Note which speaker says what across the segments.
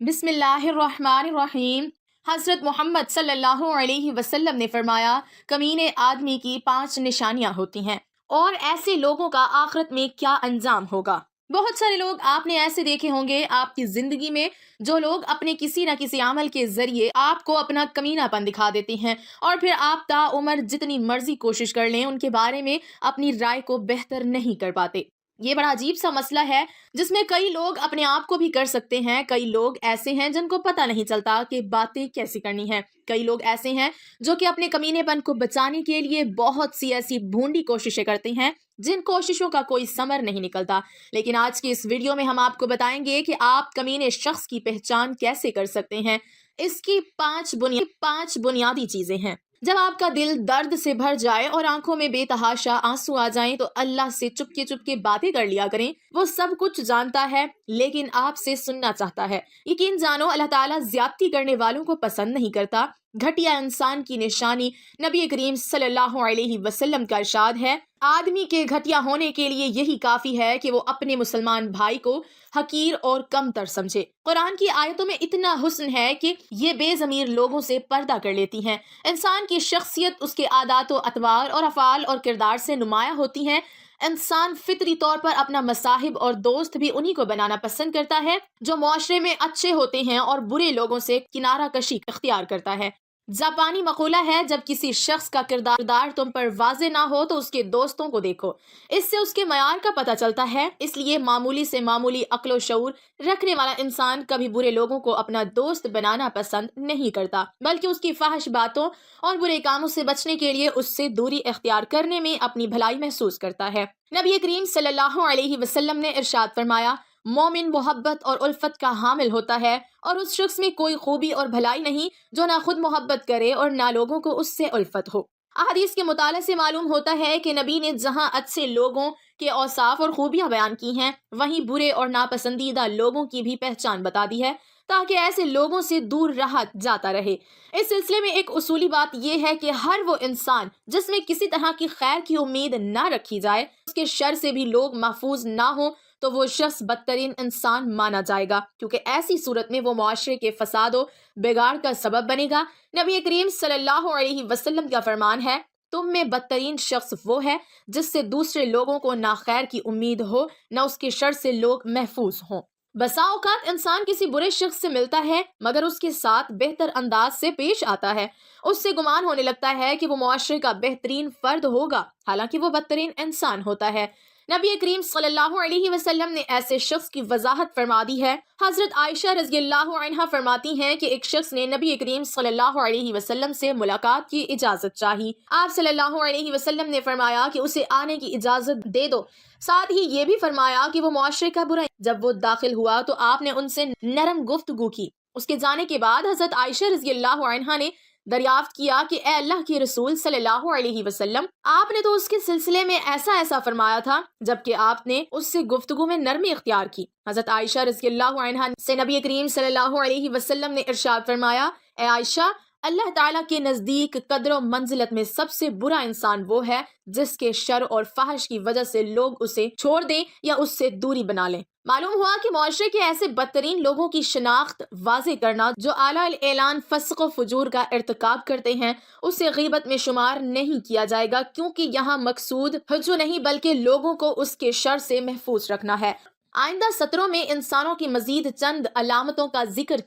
Speaker 1: بسم اللہ الرحمن الرحیم۔ حضرت محمد صلی اللہ علیہ وسلم نے فرمایا، کمینے آدمی کی 5 نشانیاں ہوتی ہیں اور ایسے لوگوں کا آخرت میں کیا انجام ہوگا۔ بہت سارے لوگ آپ نے ایسے دیکھے ہوں گے آپ کی زندگی میں، جو لوگ اپنے کسی نہ کسی عمل کے ذریعے آپ کو اپنا کمینہ پن دکھا دیتے ہیں، اور پھر آپ تا عمر جتنی مرضی کوشش کر لیں ان کے بارے میں اپنی رائے کو بہتر نہیں کر پاتے۔ یہ بڑا عجیب سا مسئلہ ہے جس میں کئی لوگ اپنے آپ کو بھی کر سکتے ہیں، کئی لوگ ایسے ہیں جن کو پتہ نہیں چلتا کہ باتیں کیسی کرنی ہیں، کئی لوگ ایسے ہیں جو کہ اپنے کمینے پن کو بچانے کے لیے بہت سی ایسی بھونڈی کوششیں کرتے ہیں جن کوششوں کا کوئی ثمر نہیں نکلتا۔ لیکن آج کی اس ویڈیو میں ہم آپ کو بتائیں گے کہ آپ کمینے شخص کی پہچان کیسے کر سکتے ہیں۔ اس کی 5 بنیادی چیزیں ہیں۔ جب آپ کا دل درد سے بھر جائے اور آنکھوں میں بے تحاشا آنسو آ جائیں تو اللہ سے چپکے باتیں کر لیا کریں۔ وہ سب کچھ جانتا ہے لیکن آپ سے سننا چاہتا ہے۔ یقین جانو اللہ تعالیٰ زیادتی کرنے والوں کو پسند نہیں کرتا۔ گھٹیا انسان کی نشانی نبی کریم صلی اللہ علیہ وسلم کا ارشاد ہے، آدمی کے گھٹیا ہونے کے لیے یہی کافی ہے کہ وہ اپنے مسلمان بھائی کو حقیر اور کم تر سمجھے۔ قرآن کی آیتوں میں اتنا حسن ہے کہ یہ بے ضمیر لوگوں سے پردہ کر لیتی ہیں۔ انسان کی شخصیت اس کے عادات و اطوار اور افعال اور کردار سے نمایاں ہوتی ہے۔ انسان فطری طور پر اپنا مصاحب اور دوست بھی انہی کو بنانا پسند کرتا ہے جو معاشرے میں اچھے ہوتے ہیں اور برے لوگوں سے کنارہ کشی اختیار کرتا ہے۔ جاپانی مقولہ ہے، جب کسی شخص کا کردار تم پر واضح نہ ہو تو اس کے دوستوں کو دیکھو، اس سے اس کے معیار کا پتہ چلتا ہے۔ اس لیے معمولی سے معمولی عقل و شعور رکھنے والا انسان کبھی برے لوگوں کو اپنا دوست بنانا پسند نہیں کرتا، بلکہ اس کی فحش باتوں اور برے کاموں سے بچنے کے لیے اس سے دوری اختیار کرنے میں اپنی بھلائی محسوس کرتا ہے۔ نبی کریم صلی اللہ علیہ وسلم نے ارشاد فرمایا، مومن محبت اور الفت کا حامل ہوتا ہے، اور اس شخص میں کوئی خوبی اور بھلائی نہیں جو نہ خود محبت کرے اور نہ لوگوں کو اس سے الفت ہو۔ احادیث کے مطالعے سے معلوم ہوتا ہے کہ نبی نے جہاں اچھے لوگوں کے اوصاف اور خوبیاں بیان کی ہیں، وہیں برے اور ناپسندیدہ لوگوں کی بھی پہچان بتا دی ہے تاکہ ایسے لوگوں سے دور رہا جاتا رہے۔ اس سلسلے میں ایک اصولی بات یہ ہے کہ ہر وہ انسان جس میں کسی طرح کی خیر کی امید نہ رکھی جائے، اس کے شر سے بھی لوگ محفوظ نہ ہوں، تو وہ شخص بدترین انسان مانا جائے گا، کیونکہ ایسی صورت میں وہ معاشرے کے فساد و بگاڑ کا سبب بنے گا۔ نبی کریم صلی اللہ علیہ وسلم کا فرمان ہے، تم میں بدترین شخص وہ ہے جس سے دوسرے لوگوں کو نہ خیر کی امید ہو نہ اس کے شر سے لوگ محفوظ ہوں۔ بسا اوقات انسان کسی برے شخص سے ملتا ہے مگر اس کے ساتھ بہتر انداز سے پیش آتا ہے، اس سے گمان ہونے لگتا ہے کہ وہ معاشرے کا بہترین فرد ہوگا، حالانکہ وہ بدترین انسان ہوتا ہے۔ نبی کریم صلی اللہ علیہ وسلم نے ایسے شخص کی وضاحت فرما دی ہے۔ حضرت عائشہ رضی اللہ عنہا فرماتی ہیں کہ ایک شخص نے نبی کریم صلی اللہ علیہ وسلم سے ملاقات کی اجازت چاہی۔ آپ صلی اللہ علیہ وسلم نے فرمایا کہ اسے آنے کی اجازت دے دو، ساتھ ہی یہ بھی فرمایا کہ وہ معاشرے کا برا۔ جب وہ داخل ہوا تو آپ نے ان سے نرم گفتگو کی۔ اس کے جانے کے بعد حضرت عائشہ رضی اللہ عنہا نے دریافت کیا کہ اے اللہ کے رسول صلی اللہ علیہ وسلم، آپ نے تو اس کے سلسلے میں ایسا فرمایا تھا، جبکہ آپ نے اس سے گفتگو میں نرمی اختیار کی۔ حضرت عائشہ رضی اللہ عنہا سے نبی کریم صلی اللہ علیہ وسلم نے ارشاد فرمایا، اے عائشہ، اللہ تعالیٰ کے نزدیک قدر و منزلت میں سب سے برا انسان وہ ہے جس کے شر اور فحش کی وجہ سے لوگ اسے چھوڑ دیں یا اس سے دوری بنا لیں۔ معلوم ہوا کہ معاشرے کے ایسے بدترین لوگوں کی شناخت واضح کرنا جو اعلیٰ اعلان فسق و فجور کا ارتکاب کرتے ہیں، اسے غیبت میں شمار نہیں کیا جائے گا، کیونکہ یہاں مقصود حجو نہیں بلکہ لوگوں کو اس کے شر سے محفوظ رکھنا ہے۔ آئندہ سطروں میں انسانوں کی مزید چند علامتوں کا ذکر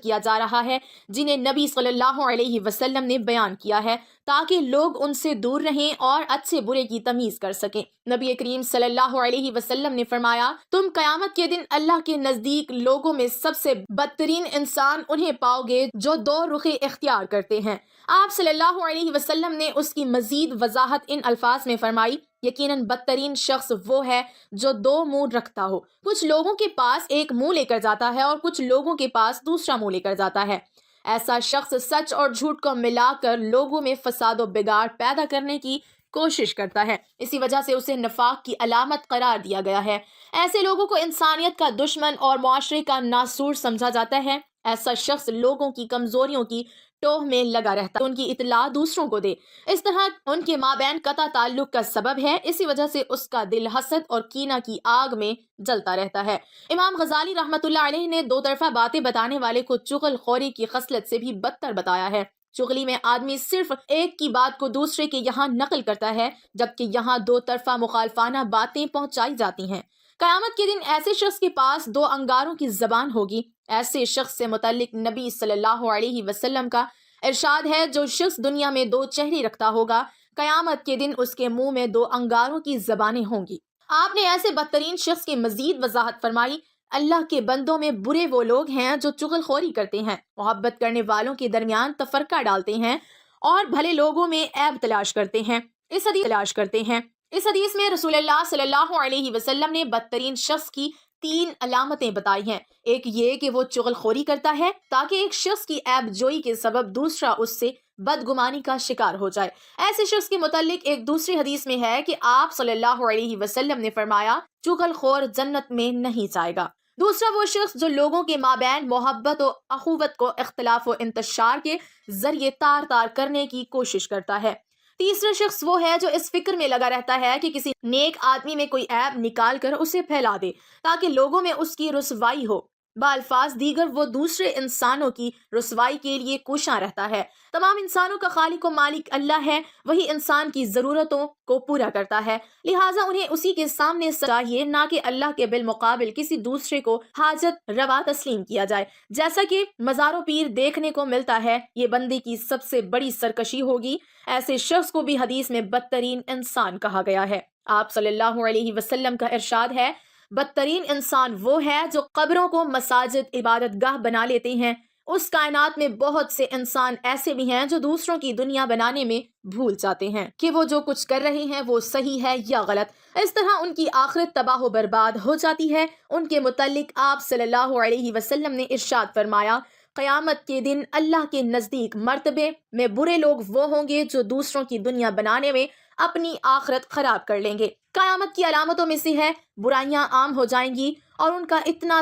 Speaker 1: کیا جا رہا ہے جنہیں نبی صلی اللہ علیہ وسلم نے بیان کیا ہے تاکہ لوگ ان سے دور رہیں اور اچھے برے کی تمیز کر سکیں۔ نبی کریم صلی اللہ علیہ وسلم نے فرمایا، تم قیامت کے دن اللہ کے نزدیک لوگوں میں سب سے بدترین انسان انہیں پاؤ گے جو 2 رخیں اختیار کرتے ہیں۔ آپ صلی اللہ علیہ وسلم نے اس کی مزید وضاحت ان الفاظ میں فرمائی، یقیناً بدترین شخص وہ ہے جو 2 منہ رکھتا ہو، کچھ لوگوں کے پاس ایک منہ لے کر جاتا ہے اور کچھ لوگوں کے پاس دوسرا منہ لے کر جاتا ہے۔ ایسا شخص سچ اور جھوٹ کو ملا کر لوگوں میں فساد و بگاڑ پیدا کرنے کی کوشش کرتا ہے، اسی وجہ سے اسے نفاق کی علامت قرار دیا گیا ہے۔ ایسے لوگوں کو انسانیت کا دشمن اور معاشرے کا ناسور سمجھا جاتا ہے۔ ایسا شخص لوگوں کی کمزوریوں کی ٹوہ میں لگا رہتا ہے، ان کی اطلاع دوسروں کو دے، اس طرح ان کے مابین قطع تعلق کا سبب ہے، اسی وجہ سے اس کا دل حسد اور کینہ کی آگ میں جلتا رہتا ہے۔ امام غزالی رحمۃ اللہ علیہ نے دو طرفہ باتیں بتانے والے کو چغل خوری کی خصلت سے بھی بدتر بتایا ہے۔ چغلی میں آدمی صرف ایک کی بات کو دوسرے کے یہاں نقل کرتا ہے، جبکہ یہاں دو طرفہ مخالفانہ باتیں پہنچائی جاتی ہیں۔ قیامت کے دن ایسے شخص کے پاس دو انگاروں کی زبان ہوگی۔ ایسے شخص سے متعلق نبی صلی اللہ علیہ وسلم کا ارشاد ہے، جو شخص دنیا میں دو چہرے رکھتا ہوگا، قیامت کے دن اس کے منہ میں دو انگاروں کی زبانیں ہوں گی۔ آپ نے ایسے بدترین شخص کی مزید وضاحت فرمائی، اللہ کے بندوں میں برے وہ لوگ ہیں جو چغل خوری کرتے ہیں، محبت کرنے والوں کے درمیان تفرقہ ڈالتے ہیں اور بھلے لوگوں میں عیب تلاش کرتے ہیں۔ اس حدیث میں رسول اللہ صلی اللہ علیہ وسلم نے بدترین شخص کی 3 علامتیں بتائی ہیں۔ ایک یہ کہ وہ چغل خوری کرتا ہے تاکہ ایک شخص کی عیب جوئی کے سبب دوسرا اس سے بدگمانی کا شکار ہو جائے۔ ایسے شخص کے متعلق ایک دوسری حدیث میں ہے کہ آپ صلی اللہ علیہ وسلم نے فرمایا، چغل خور جنت میں نہیں جائے گا۔ دوسرا وہ شخص جو لوگوں کے مابین محبت و اخوت کو اختلاف و انتشار کے ذریعے تار کرنے کی کوشش کرتا ہے۔ تیسرا شخص وہ ہے جو اس فکر میں لگا رہتا ہے کہ کسی نیک آدمی میں کوئی عیب نکال کر اسے پھیلا دے تاکہ لوگوں میں اس کی رسوائی ہو۔ بالفاظ دیگر وہ دوسرے انسانوں کی رسوائی کے لیے کوشاں رہتا ہے۔ تمام انسانوں کا خالق و مالک اللہ ہے، وہی انسان کی ضرورتوں کو پورا کرتا ہے، لہٰذا انہیں اسی کے سامنے چاہیے، نہ کہ اللہ کے بالمقابل کسی دوسرے کو حاجت روا تسلیم کیا جائے۔ جیسا کہ مزار و پیر دیکھنے کو ملتا ہے، یہ بندے کی سب سے بڑی سرکشی ہوگی۔ ایسے شخص کو بھی حدیث میں بدترین انسان کہا گیا ہے۔ آپ صلی اللہ علیہ وسلم کا ارشاد ہے، بدترین انسان وہ ہے جو قبروں کو مساجد عبادت گاہ بنا لیتے ہیں۔ اس کائنات میں بہت سے انسان ایسے بھی ہیں جو دوسروں کی دنیا بنانے میں بھول جاتے ہیں کہ وہ جو کچھ کر رہے ہیں وہ صحیح ہے یا غلط۔ اس طرح ان کی آخرت تباہ و برباد ہو جاتی ہے۔ ان کے متعلق آپ صلی اللہ علیہ وسلم نے ارشاد فرمایا، قیامت کے دن اللہ کے نزدیک مرتبے میں برے لوگ وہ ہوں گے جو دوسروں کی دنیا بنانے میں اپنی آخرت خراب کر لیں گے۔ قیامت کی علامتوں میں سے ہے، برائیاں عام ہو جائیں گی اور ان کا اتنا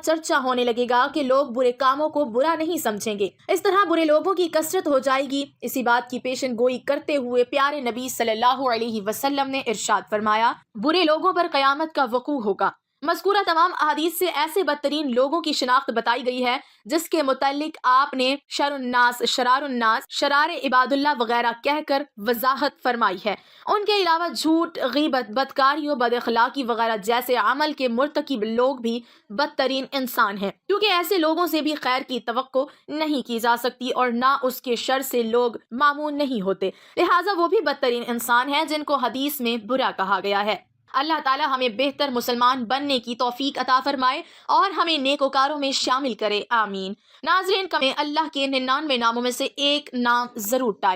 Speaker 1: چرچا ہونے لگے گا کہ لوگ برے کاموں کو برا نہیں سمجھیں گے۔ اس طرح برے لوگوں کی کثرت ہو جائے گی۔ اسی بات کی پیشن گوئی کرتے ہوئے پیارے نبی صلی اللہ علیہ وسلم نے ارشاد فرمایا، برے لوگوں پر قیامت کا وقوع ہوگا۔ مذکورہ تمام احادیث سے ایسے بدترین لوگوں کی شناخت بتائی گئی ہے جس کے متعلق آپ نے شر الناس، شرار الناس، شرار عباد اللہ وغیرہ کہہ کر وضاحت فرمائی ہے۔ ان کے علاوہ جھوٹ، غیبت، بدکاری و بد اخلاقی وغیرہ جیسے عمل کے مرتکب لوگ بھی بدترین انسان ہیں، کیونکہ ایسے لوگوں سے بھی خیر کی توقع نہیں کی جا سکتی اور نہ اس کے شر سے لوگ مامون نہیں ہوتے، لہٰذا وہ بھی بدترین انسان ہیں جن کو حدیث میں برا کہا گیا ہے۔ اللہ تعالی ہمیں بہتر مسلمان بننے کی توفیق عطا فرمائے اور ہمیں نیکوکاروں میں شامل کرے، آمین۔ ناظرین، کمیں اللہ کے 99 ناموں میں سے ایک نام ضرور ٹائپ